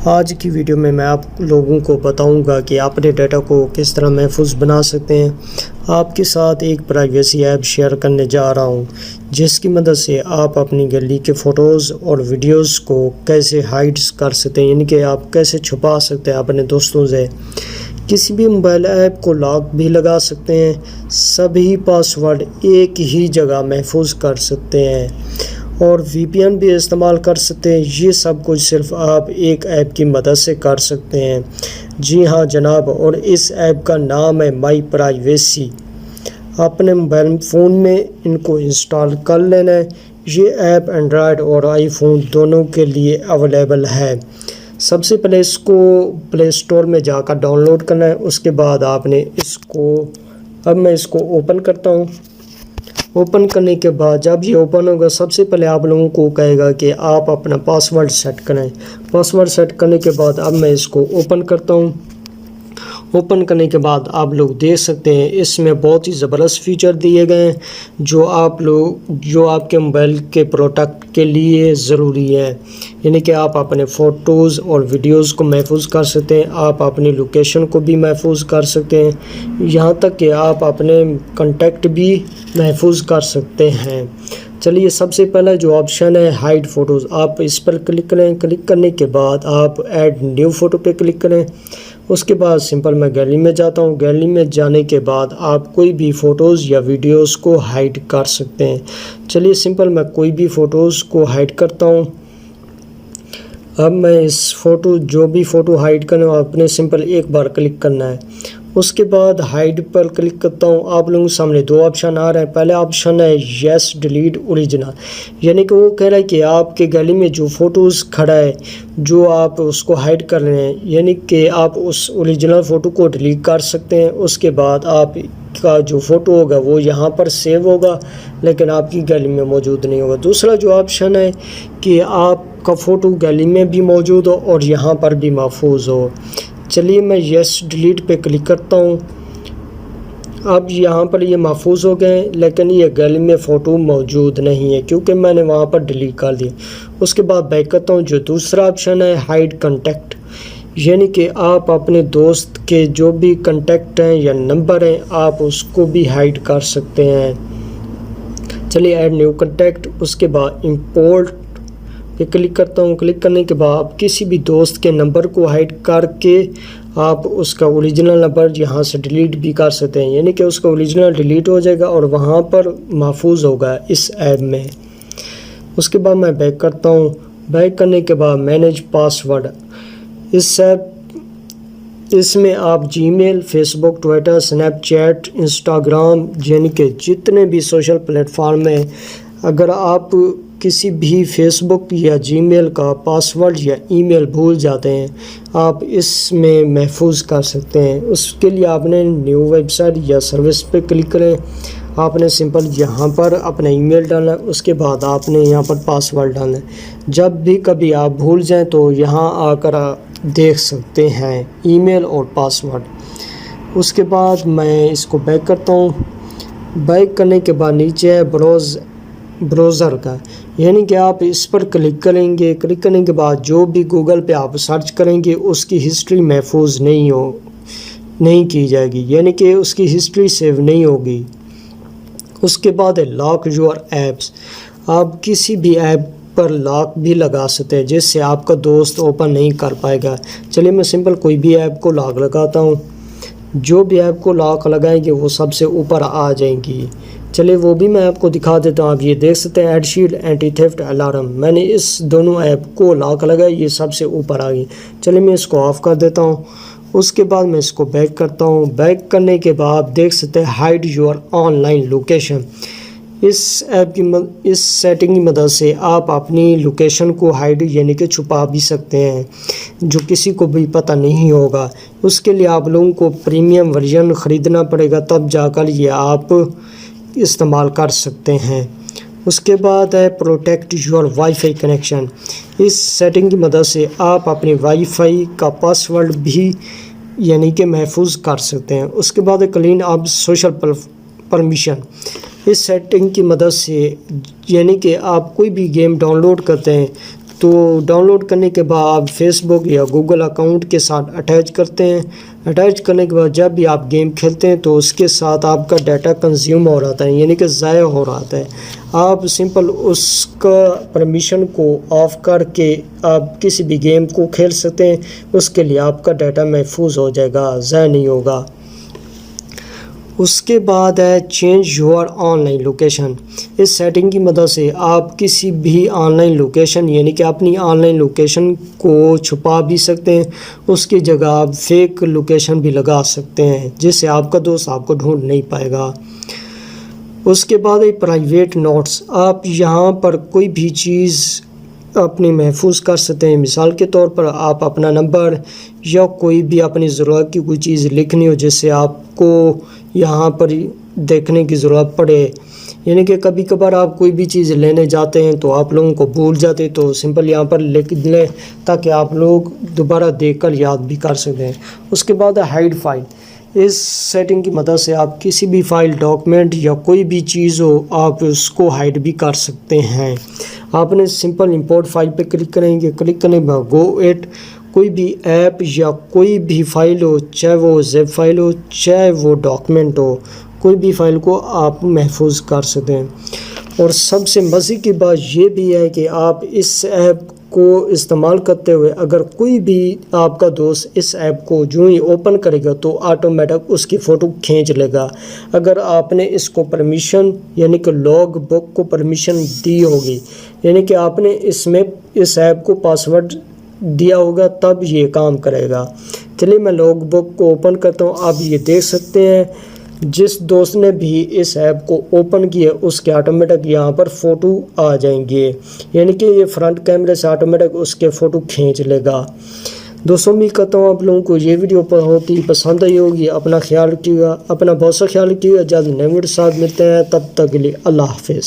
آج کی ویڈیو میں آپ لوگوں کو بتاؤں گا کہ اپنے ڈیٹا کو کس طرح محفوظ بنا سکتے ہیں۔ آپ کے ساتھ ایک پرائیویسی ایپ شیئر کرنے جا رہا ہوں جس کی مدد سے آپ اپنی گیلری کے فوٹوز اور ویڈیوز کو کیسے ہائیڈ کر سکتے ہیں، یعنی کہ آپ کیسے چھپا سکتے ہیں اپنے دوستوں سے۔ کسی بھی موبائل ایپ کو لاک بھی لگا سکتے ہیں، سبھی پاس ورڈ ایک ہی جگہ محفوظ کر سکتے ہیں اور وی پی این بھی استعمال کر سکتے ہیں۔ یہ سب کچھ صرف آپ ایک ایپ کی مدد سے کر سکتے ہیں۔ جی ہاں جناب، اور اس ایپ کا نام ہے مائی پرائیویسی۔ اپنے موبائل فون میں ان کو انسٹال کر لینا ہے۔ یہ ایپ اینڈرائڈ اور آئی فون دونوں کے لیے اویلیبل ہے۔ سب سے پہلے اس کو پلے اسٹور میں جا کر ڈاؤن لوڈ کرنا ہے۔ اس کے بعد آپ نے اب میں اس کو اوپن کرتا ہوں۔ اوپن کرنے کے بعد جب یہ اوپن ہوگا، سب سے پہلے آپ لوگوں کو کہے گا کہ آپ اپنا پاس ورڈ سیٹ کریں۔ پاس ورڈ سیٹ کرنے کے بعد اب میں اس کو اوپن کرتا ہوں۔ اوپن کرنے کے بعد آپ لوگ دیکھ سکتے ہیں اس میں بہت ہی زبردست فیچر دیے گئے ہیں جو آپ کے موبائل کے پروٹیکٹ کے لیے ضروری ہے، یعنی کہ آپ اپنے فوٹوز اور ویڈیوز کو محفوظ کر سکتے ہیں، آپ اپنی لوکیشن کو بھی محفوظ کر سکتے ہیں، یہاں تک کہ آپ اپنے کنٹیکٹ بھی محفوظ کر سکتے ہیں۔ چلیے، سب سے پہلا جو آپشن ہے ہائیڈ فوٹوز، آپ اس پر کلک کریں۔ کلک کرنے کے بعد آپ ایڈ نیو فوٹو پہ کلک کریں۔ اس کے بعد سمپل میں گیلری میں جاتا ہوں۔ گیلری میں جانے کے بعد آپ کوئی بھی فوٹوز یا ویڈیوز کو ہائیڈ کر سکتے ہیں۔ چلیے سمپل میں کوئی بھی فوٹوز کو ہائیڈ کرتا ہوں۔ اب میں جو بھی فوٹو ہائیڈ کرنا ہے آپ نے سمپل ایک بار کلک کرنا ہے۔ اس کے بعد ہائیڈ پر کلک کرتا ہوں۔ آپ لوگوں کے سامنے دو آپشن آ رہے ہیں۔ پہلا آپشن ہے یس ڈیلیٹ اوریجنل، یعنی کہ وہ کہہ رہا ہے کہ آپ کے گیلری میں جو فوٹوز کھڑا ہے جو آپ اس کو ہائیڈ کر رہے ہیں، یعنی کہ آپ اس اوریجنل فوٹو کو ڈیلیٹ کر سکتے ہیں۔ اس کے بعد آپ کا جو فوٹو ہوگا وہ یہاں پر سیو ہوگا لیکن آپ کی گیلری میں موجود نہیں ہوگا۔ دوسرا جو آپشن ہے کہ آپ کا فوٹو گیلری میں بھی موجود ہو اور یہاں پر بھی محفوظ ہو۔ چلیے میں یس ڈیلیٹ پہ کلک کرتا ہوں۔ اب یہاں پر یہ محفوظ ہو گئے لیکن یہ گیلری میں فوٹو موجود نہیں ہے کیونکہ میں نے وہاں پر ڈیلیٹ کر دیا۔ اس کے بعد بیک کرتا ہوں۔ جو دوسرا آپشن ہے ہائیڈ کنٹیکٹ، یعنی کہ آپ اپنے دوست کے جو بھی کنٹیکٹ ہیں یا نمبر ہیں آپ اس کو بھی ہائیڈ کر سکتے ہیں۔ چلیے ایڈ نیو کنٹیکٹ، اس کے بعد امپورٹ پہ کلک کرتا ہوں۔ کلک کرنے کے بعد آپ کسی بھی دوست کے نمبر کو ہائیڈ کر کے آپ اس کا اوریجنل نمبر یہاں سے ڈیلیٹ بھی کر سکتے ہیں، یعنی کہ اس کا اوریجنل ڈیلیٹ ہو جائے گا اور وہاں پر محفوظ ہوگا اس ایپ میں۔ اس کے بعد میں بیک کرتا ہوں۔ بیک کرنے کے بعد مینیج پاس ورڈ، اس میں آپ جی میل، فیس بک، ٹویٹر، اسنیپ چیٹ، انسٹاگرام، یعنی کہ جتنے بھی سوشل پلیٹ فارم ہیں، اگر آپ کسی بھی فیس بک یا جی میل کا پاس ورڈ یا ای میل بھول جاتے ہیں آپ اس میں محفوظ کر سکتے ہیں۔ اس کے لیے آپ نے نیو ویب سائٹ یا سروس پہ کلک کریں۔ آپ نے سمپل یہاں پر اپنا ای میل ڈالنا ہے، اس کے بعد آپ نے یہاں پر پاس ورڈ ڈالنا ہے۔ جب بھی کبھی آپ بھول جائیں تو یہاں آ کر دیکھ سکتے ہیں ای میل اور پاس ورڈ۔ اس کے بعد میں اس کو بیک کرتا ہوں۔ بیک کرنے کے بعد نیچے ہے براؤزر کا، یعنی کہ آپ اس پر کلک کریں گے۔ کلک کرنے کے بعد جو بھی گوگل پہ آپ سرچ کریں گے اس کی ہسٹری محفوظ نہیں کی جائے گی، یعنی کہ اس کی ہسٹری سیو نہیں ہوگی۔ اس کے بعد ہے لاک یور ایپس، آپ کسی بھی ایپ پر لاک بھی لگا سکتے ہیں جس سے آپ کا دوست اوپن نہیں کر پائے گا۔ چلیے میں سمپل کوئی بھی ایپ کو لاک لگاتا ہوں۔ جو بھی ایپ کو لاک لگائیں گے وہ سب سے اوپر آ جائیں گی۔ چلیے وہ بھی میں آپ کو دکھا دیتا ہوں۔ آپ یہ دیکھ سکتے ہیں ad shield, anti theft alarm, میں نے اس دونوں ایپ کو لاک لگایا، یہ سب سے اوپر آ گئی۔ چلیے میں اس کو آف کر دیتا ہوں۔ اس کے بعد میں اس کو بیک کرتا ہوں۔ بیک کرنے کے بعد آپ دیکھ سکتے ہیں hide your online location, اس سیٹنگ کی مدد سے آپ اپنی لوکیشن کو ہائیڈ یعنی کہ چھپا بھی سکتے ہیں جو کسی کو بھی پتہ نہیں ہوگا۔ اس کے لیے آپ لوگوں کو پریمیم ورژن خریدنا پڑے گا، تب جا کر یہ آپ استعمال کر سکتے ہیں۔ اس کے بعد ہے protect your Wi-Fi connection, اس سیٹنگ کی مدد سے آپ اپنے وائی فائی کا پاس ورڈ بھی یعنی کہ محفوظ کر سکتے ہیں۔ اس کے بعد ہے کلین اپ سوشل پرمیشن، اس سیٹنگ کی مدد سے یعنی کہ آپ کوئی بھی گیم ڈاؤن لوڈ کرتے ہیں تو ڈاؤن لوڈ کرنے کے بعد آپ فیس بک یا گوگل اکاؤنٹ کے ساتھ اٹیچ کرتے ہیں. اٹیچ کرنے کے بعد جب بھی آپ گیم کھیلتے ہیں تو اس کے ساتھ آپ کا ڈیٹا کنزیوم ہو رہا ہے، یعنی کہ ضائع ہو رہا ہے. آپ سمپل اس کا پرمیشن کو آف کر کے آپ کسی بھی گیم کو کھیل سکتے ہیں. اس کے لیے آپ کا ڈیٹا محفوظ ہو جائے گا، ضائع نہیں ہوگا. اس کے بعد ہے change your online location. اس سیٹنگ کی مدد سے آپ کسی بھی آن لائن لوکیشن یعنی کہ اپنی آن لائن لوکیشن کو چھپا بھی سکتے ہیں. اس کی جگہ آپ فیک لوکیشن بھی لگا سکتے ہیں جس سے آپ کا دوست آپ کو ڈھونڈ نہیں پائے گا. اس کے بعد ہے پرائیویٹ نوٹس. آپ یہاں پر کوئی بھی چیز اپنی محفوظ کر سکتے ہیں. مثال کے طور پر آپ اپنا نمبر یا کوئی بھی اپنی ضرورت کی کوئی چیز لکھنی ہو جس سے آپ کو یہاں پر دیکھنے کی ضرورت پڑے، یعنی کہ کبھی کبھار آپ کوئی بھی چیز لینے جاتے ہیں تو آپ لوگوں کو بھول جاتے تو سمپل یہاں پر لکھ لیں تاکہ آپ لوگ دوبارہ دیکھ کر یاد بھی کر سکیں. اس کے بعد ہائیڈ فائل. اس سیٹنگ کی مدد سے آپ کسی بھی فائل، ڈاکیومنٹ یا کوئی بھی چیز ہو آپ اس کو ہائیڈ بھی کر سکتے ہیں. آپ نے سمپل امپورٹ فائل پہ کلک کریں گے. کلک کرنے کے بعد گو ایٹ کوئی بھی ایپ یا کوئی بھی فائل ہو، چاہے وہ زپ فائل ہو چاہے وہ ڈاکیومنٹ ہو، کوئی بھی فائل کو آپ محفوظ کر سکتے ہیں. اور سب سے مزے کی بات یہ بھی ہے کہ آپ اس ایپ کو استعمال کرتے ہوئے اگر کوئی بھی آپ کا دوست اس ایپ کو جو ہی اوپن کرے گا تو آٹومیٹک اس کی فوٹو کھینچ لے گا. اگر آپ نے اس کو پرمیشن یعنی کہ لاگ بک کو پرمیشن دی ہوگی، یعنی کہ آپ نے اس ایپ کو پاسورڈ دیا ہوگا تب یہ کام کرے گا. چلیے میں لاگ بک کو اوپن کرتا ہوں. آپ یہ دیکھ سکتے ہیں جس دوست نے بھی اس ایپ کو اوپن کیا اس کے آٹومیٹک یہاں پر فوٹو آ جائیں گے، یعنی کہ یہ فرنٹ کیمرے سے آٹومیٹک اس کے فوٹو کھینچ لے گا. دوستوں امید کرتا ہوں آپ لوگوں کو یہ ویڈیو بہت ہی پسند آئی ہوگی. اپنا خیال رکھیے گا، اپنا بہت سا خیال رکھیے گا. جلد نئے ویڈیو ساتھ ملتے ہیں، تب تک کے لیے اللہ حافظ.